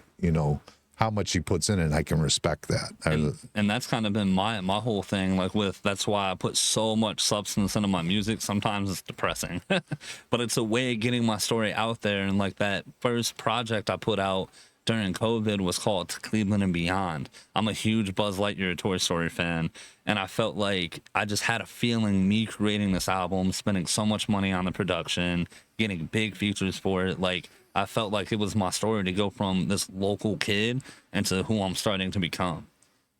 how much she puts in it, and I can respect that. And that's kind of been my whole thing. Like that's why I put so much substance into my music. Sometimes it's depressing, but it's a way of getting my story out there. And like that first project I put out, during COVID was called To Cleveland and Beyond. I'm a huge Buzz Lightyear Toy Story fan, and I felt like I just had a feeling me creating this album, spending so much money on the production, getting big features for it, like I felt like it was my story to go from this local kid into who I'm starting to become.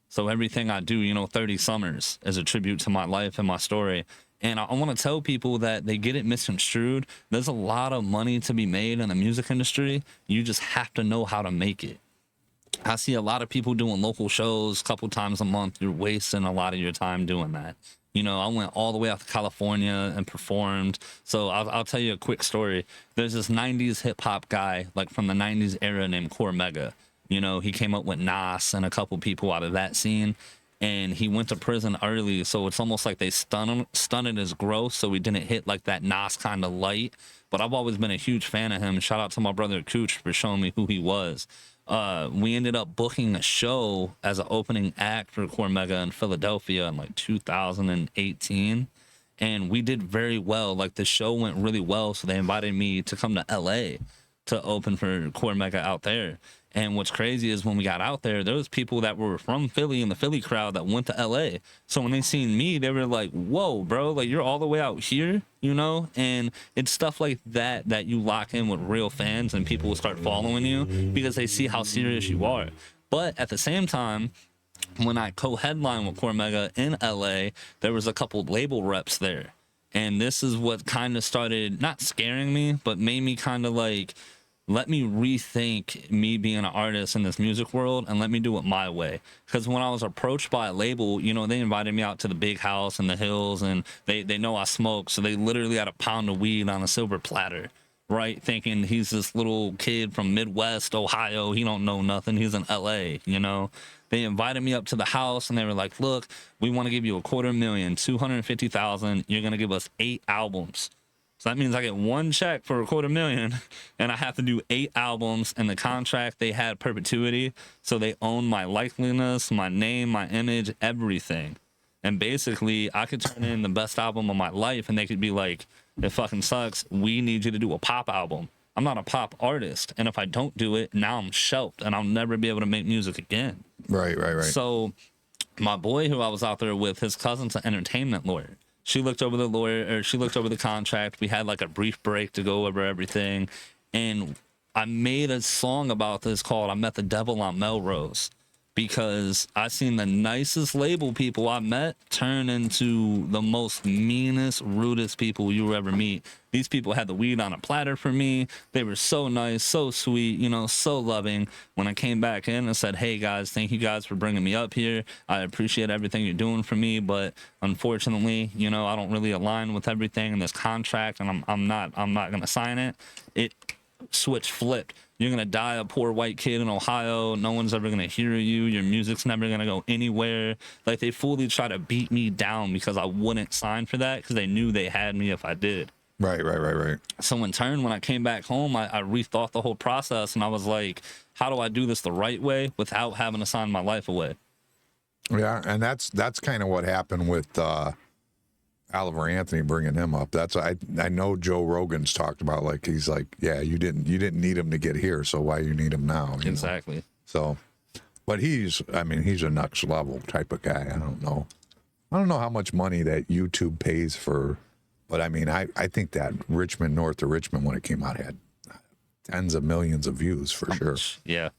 So everything I do, you know, 30 Summers is a tribute to my life and my story. And I want to tell people that they get it misconstrued. There's a lot of money to be made in the music industry. You just have to know how to make it. I see a lot of people doing local shows a couple times a month. You're wasting a lot of your time doing that. You know, I went all the way out to California and performed. So I'll tell you a quick story. There's this 90s hip hop guy, like from the 90s era, named Cormega. You know, he came up with Nas and a couple people out of that scene. And he went to prison early, so it's almost like they stunted his growth, so he didn't hit like that Nas kind of light. But I've always been a huge fan of him. Shout out to my brother Cooch for showing me who he was. We ended up booking a show as an opening act for Cormega in Philadelphia in like 2018, and we did very well. Like the show went really well, so they invited me to come to LA to open for Cormega out there. And what's crazy is when we got out there was people that were from Philly in the Philly crowd that went to LA. So when they seen me, they were like, whoa, bro, like you're all the way out here, you know? And it's stuff like that that you lock in with real fans and people will start following you because they see how serious you are. But at the same time, when I co-headlined with Cormega in LA, there was a couple label reps there. And this is what kind of started not scaring me, but made me kind of like, let me rethink me being an artist in this music world and let me do it my way. Because when I was approached by a label, you know, they invited me out to the big house in the hills and they know I smoke. So they literally had a pound of weed on a silver platter, right? Thinking he's this little kid from Midwest Ohio. He don't know nothing. He's in LA, you know? They invited me up to the house and they were like, look, we want to give you $250,000, $250,000. You're going to give us 8 albums. So that means I get one check for $250,000 and I have to do 8 albums. And the contract, they had perpetuity. So they own my likeliness, my name, my image, everything. And basically I could turn in the best album of my life and they could be like, it fucking sucks. We need you to do a pop album. I'm not a pop artist. And if I don't do it, now I'm shelved and I'll never be able to make music again. Right. So my boy who I was out there with, his cousin's an entertainment lawyer. She looked over the contract. We had like a brief break to go over everything. And I made a song about this called I Met the Devil on Melrose, because I seen the nicest label people I met turn into the most meanest, rudest people you will ever meet. These people had the weed on a platter for me. They were so nice, so sweet, you know, so loving. When I came back in and said, hey guys, thank you guys for bringing me up here. I appreciate everything you're doing for me, but unfortunately, you know, I don't really align with everything in this contract and I'm not going to sign it. It switch flipped. You're going to die a poor white kid in Ohio. No one's ever going to hear you. Your music's never going to go anywhere. Like they fully try to beat me down because I wouldn't sign for that because they knew they had me if I did. Right. So in turn, when I came back home, I rethought the whole process and I was like, how do I do this the right way without having to sign my life away? Yeah, and that's kind of what happened with Oliver Anthony, bringing him up. That's I know Joe Rogan's talked about, like he's like, yeah, you didn't need him to get here, so why you need him now? Exactly. Know? So, but he's a next level type of guy. I don't know how much money that YouTube pays for. But I mean, I think that Richmond, north of Richmond, when it came out, had tens of millions of views for sure. Yeah.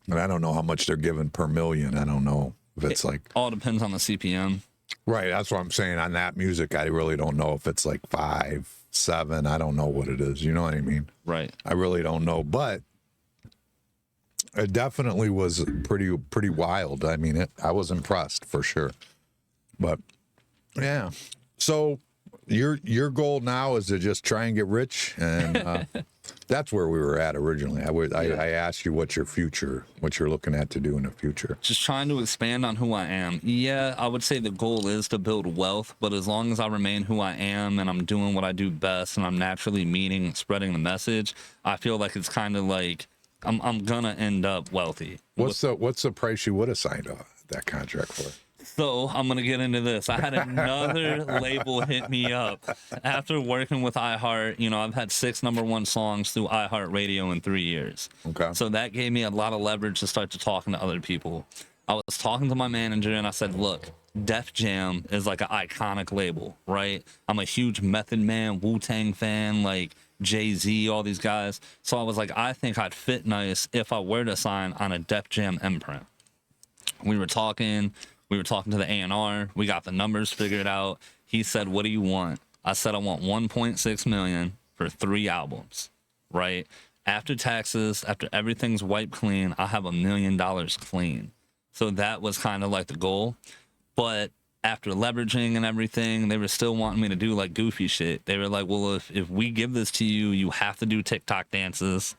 And I don't know how much they're giving per million. I don't know if it's like. All depends on the CPM. Right. That's what I'm saying. On that music, I really don't know if it's like 5, 7. I don't know what it is. You know what I mean? Right. I really don't know. But it definitely was pretty wild. I mean, I was impressed for sure. But yeah. So. Your goal now is to just try and get rich, and that's where we were at originally. I asked you what you're looking at to do in the future. Just trying to expand on who I am. Yeah, I would say the goal is to build wealth, but as long as I remain who I am and I'm doing what I do best and I'm naturally meeting and spreading the message, I feel like it's kind of like I'm gonna end up wealthy. What's the price you would have signed that contract for? So I'm gonna get into this. I had another label hit me up after working with iHeart. You know, I've had 6 #1 songs through iHeartRadio in 3 years. Okay. So that gave me a lot of leverage to start to talking to other people. I was talking to my manager and I said, look, Def Jam is like an iconic label, right? I'm a huge Method Man, Wu-Tang fan, like Jay-Z, all these guys. So I was like, I think I'd fit nice if I were to sign on a Def Jam imprint. We were talking to the A&R. We got the numbers figured out. He said, what do you want? I said, I want 1.6 million for 3 albums, right? After taxes, after everything's wiped clean, I have $1 million clean. So that was kind of like the goal. But after leveraging and everything, they were still wanting me to do like goofy shit. They were like, well, if we give this to you, you have to do TikTok dances.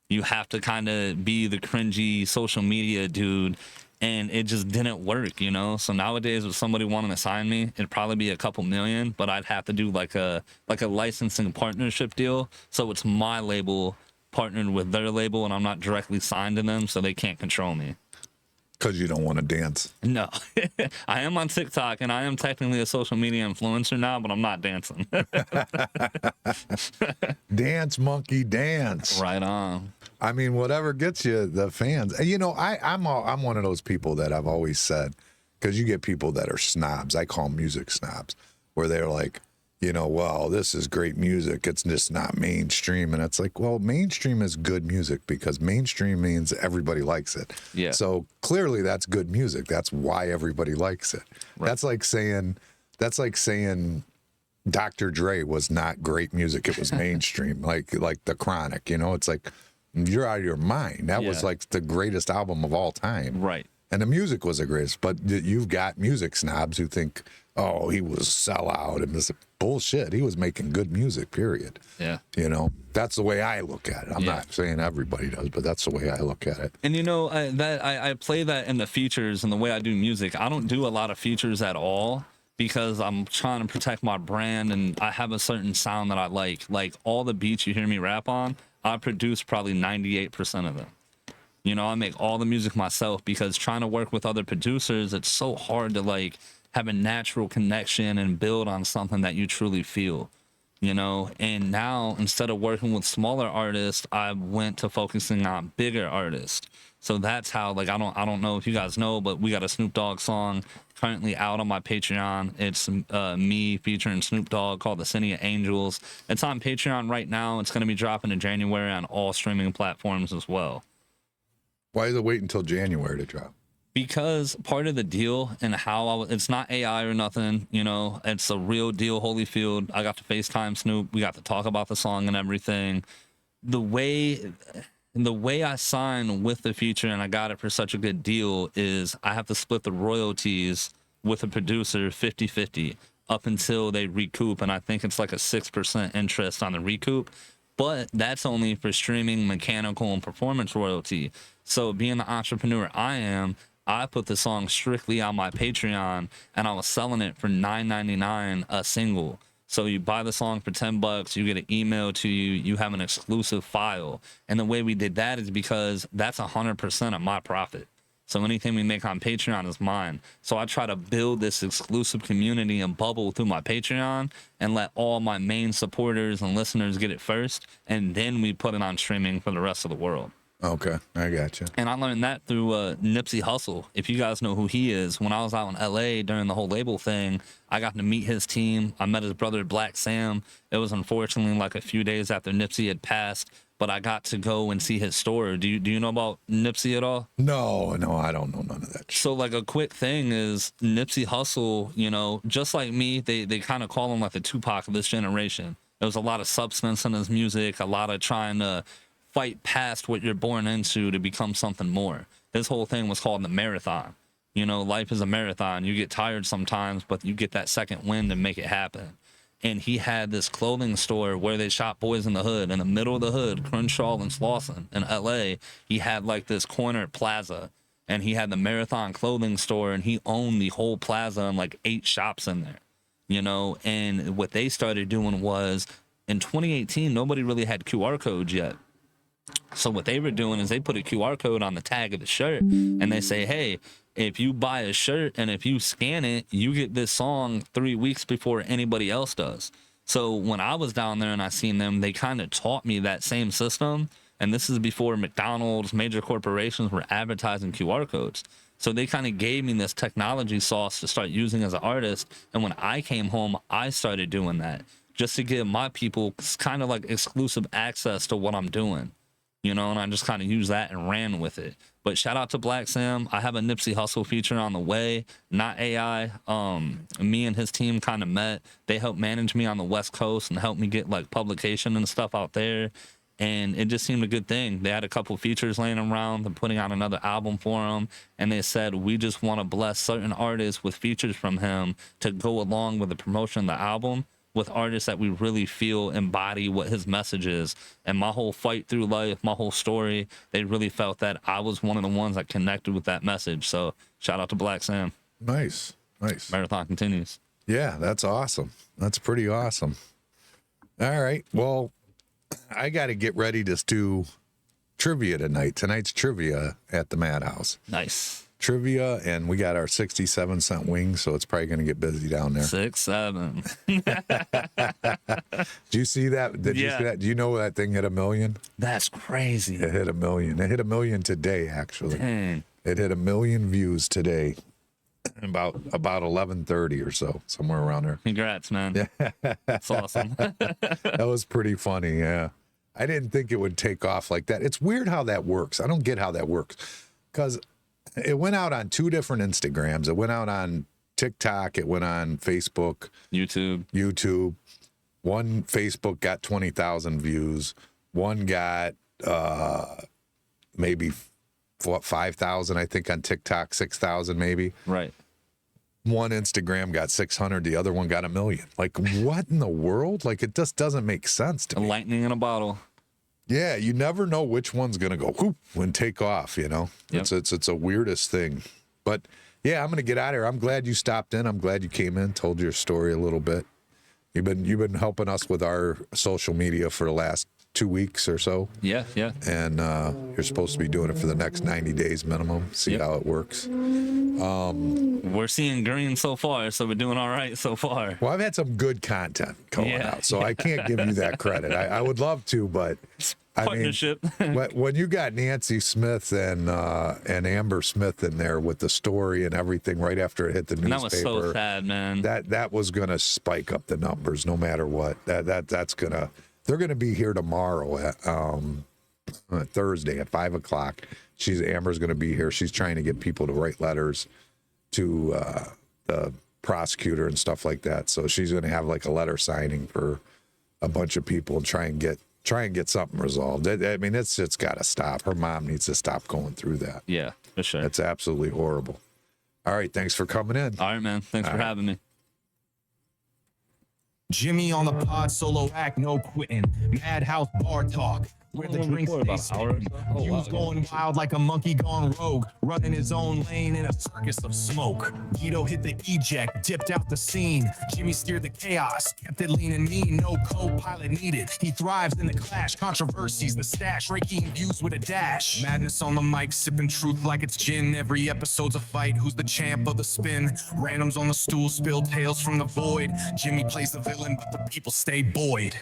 You have to kind of be the cringy social media dude. And it just didn't work, you know? So nowadays, if somebody wanted to sign me, it'd probably be a couple million, but I'd have to do like a licensing partnership deal. So it's my label partnered with their label, and I'm not directly signed to them, so they can't control me. Because you don't want to dance. No. I am on TikTok, and I am technically a social media influencer now, but I'm not dancing. Dance, monkey, dance. Right on. I mean, whatever gets you the fans. And, you know, I'm one of those people that I've always said, because you get people that are snobs. I call them music snobs, where they're like, you know, well, this is great music. It's just not mainstream. And it's like, well, mainstream is good music because mainstream means everybody likes it. Yeah. So clearly that's good music. That's why everybody likes it. Right. That's like saying Dr. Dre was not great music. It was mainstream, like The Chronic, you know, it's like, you're out of your mind. That was like the greatest album of all time. Right. And the music was the greatest, but you've got music snobs who think, oh, he was sellout and this bullshit. He was making good music, period. Yeah. You know, that's the way I look at it. I'm not saying everybody does, but that's the way I look at it. And you know, I play that in the features and the way I do music. I don't do a lot of features at all because I'm trying to protect my brand and I have a certain sound that I like. Like all the beats you hear me rap on, I produce probably 98% of them. You know, I make all the music myself because trying to work with other producers, it's so hard to like have a natural connection and build on something that you truly feel, you know? And now instead of working with smaller artists, I went to focusing on bigger artists. So that's how, like, I don't know if you guys know, but we got a Snoop Dogg song currently out on my Patreon. It's me featuring Snoop Dogg called The City of Angels. It's on Patreon right now. It's going to be dropping in January on all streaming platforms as well. Why is it wait until January to drop? Because part of the deal and how it's not AI or nothing, you know, it's a real deal, Holyfield. I got to FaceTime Snoop. We got to talk about the song and everything. The way I sign with the feature and I got it for such a good deal is I have to split the royalties with the producer 50-50 up until they recoup. And I think it's like a 6% interest on the recoup. But that's only for streaming, mechanical, and performance royalty. So being the entrepreneur I am, I put the song strictly on my Patreon and I was selling it for $9.99 a single. So you buy the song for $10, you get an email to you, you have an exclusive file. And the way we did that is because that's 100% of my profit. So anything we make on Patreon is mine. So I try to build this exclusive community and bubble through my Patreon and let all my main supporters and listeners get it first. And then we put it on streaming for the rest of the world. Okay, I got you. And I learned that through Nipsey Hussle. If you guys know who he is, when I was out in LA during the whole label thing, I got to meet his team. I met his brother, Black Sam. It was unfortunately like a few days after Nipsey had passed, but I got to go and see his store. Do you know about Nipsey at all? No, I don't know none of that shit. So like a quick thing is Nipsey Hussle, you know, just like me, they kind of call him like the Tupac of this generation. There was a lot of substance in his music, a lot of trying to fight past what you're born into to become something more. His whole thing was called the marathon. You know, life is a marathon. You get tired sometimes, but you get that second wind and make it happen. And he had this clothing store where they shot Boys in the Hood. In the middle of the hood, Crenshaw and Slauson in LA, he had like this corner plaza. And he had the Marathon clothing store, and he owned the whole plaza and like 8 shops in there. You know, and what they started doing was in 2018, nobody really had QR codes yet. So what they were doing is they put a QR code on the tag of the shirt and they say, hey, if you buy a shirt and if you scan it, you get this song 3 weeks before anybody else does. So when I was down there and I seen them, they kind of taught me that same system. And this is before McDonald's, major corporations were advertising QR codes. So they kind of gave me this technology sauce to start using as an artist. And when I came home, I started doing that just to give my people kind of like exclusive access to what I'm doing. You know, and I just kind of used that and ran with it. But shout out to Black Sam. I have a Nipsey Hussle feature on the way, not AI. Me and his team kind of met. They helped manage me on the West Coast and helped me get like publication and stuff out there. And it just seemed a good thing. They had a couple features laying around. They're putting out another album for him. And they said, we just want to bless certain artists with features from him to go along with the promotion of the album, with artists that we really feel embody what his message is. And my whole fight through life, my whole story, they really felt that I was one of the ones that connected with that message. So shout out to Black Sam. Nice. Marathon continues. Yeah, that's awesome. That's pretty awesome. All right. Well, I got to get ready to do trivia tonight. Tonight's trivia at the Madhouse. Nice. Trivia, and we got our 67-cent wings, so it's probably going to get busy down there. 6, 7. Do you see that? Did you see that? Do you know that thing hit 1 million? That's crazy. It hit 1 million. It hit 1 million today, actually. Dang. It hit 1 million views today, about 11:30 or so, somewhere around there. Congrats, man. Yeah. That's awesome. That was pretty funny. Yeah, I didn't think it would take off like that. It's weird how that works. I don't get how that works, because it went out on 2 different Instagrams. It went out on TikTok. It went on Facebook, YouTube. One Facebook got 20,000 views. One got maybe 5,000, I think, on TikTok, 6,000 maybe. Right. One Instagram got 600. The other one got 1 million. Like, what in the world? Like, it just doesn't make sense to me. Lightning in a bottle. Yeah, you never know which one's gonna go whoop and take off. You know, Yep. it's a weirdest thing. But yeah, I'm gonna get out of here. I'm glad you stopped in. I'm glad you came in, told your story a little bit. You've been helping us with our social media for the last 2 weeks or so. Yeah. And you're supposed to be doing it for the next 90 days minimum. See how it works. We're seeing green so far, so we're doing all right so far. Well, I've had some good content going out, so I can't give you that credit. I would love to, but Partnership. I mean, when you got Nancy Smith and Amber Smith in there with the story and everything right after it hit the newspaper, And that was so sad, man. that was gonna spike up the numbers no matter what. That's gonna. They're gonna be here tomorrow at Thursday at 5:00. Amber's gonna be here. She's trying to get people to write letters to the prosecutor and stuff like that. So she's gonna have like a letter signing for a bunch of people and try and get something resolved. I mean, it's got to stop. Her mom needs to stop going through that. Yeah, for sure. It's absolutely horrible. All right, thanks for coming in. All right, man. Thanks for having me. Jimmy on the pod, solo act, no quitting. Madhouse bar talk, where the drinks stay spitting. Views going wild like a monkey gone rogue, running his own lane in a circus of smoke. Guido hit the eject, dipped out the scene. Jimmy steered the chaos, kept it lean and mean. No co-pilot needed. He thrives in the clash. Controversies, the stash, raking views with a dash. Madness on the mic, sipping truth like it's gin. Every episode's a fight. Who's the champ of the spin? Randoms on the stool, spill tales from the void. Jimmy plays the villain, but the people stay buoyed.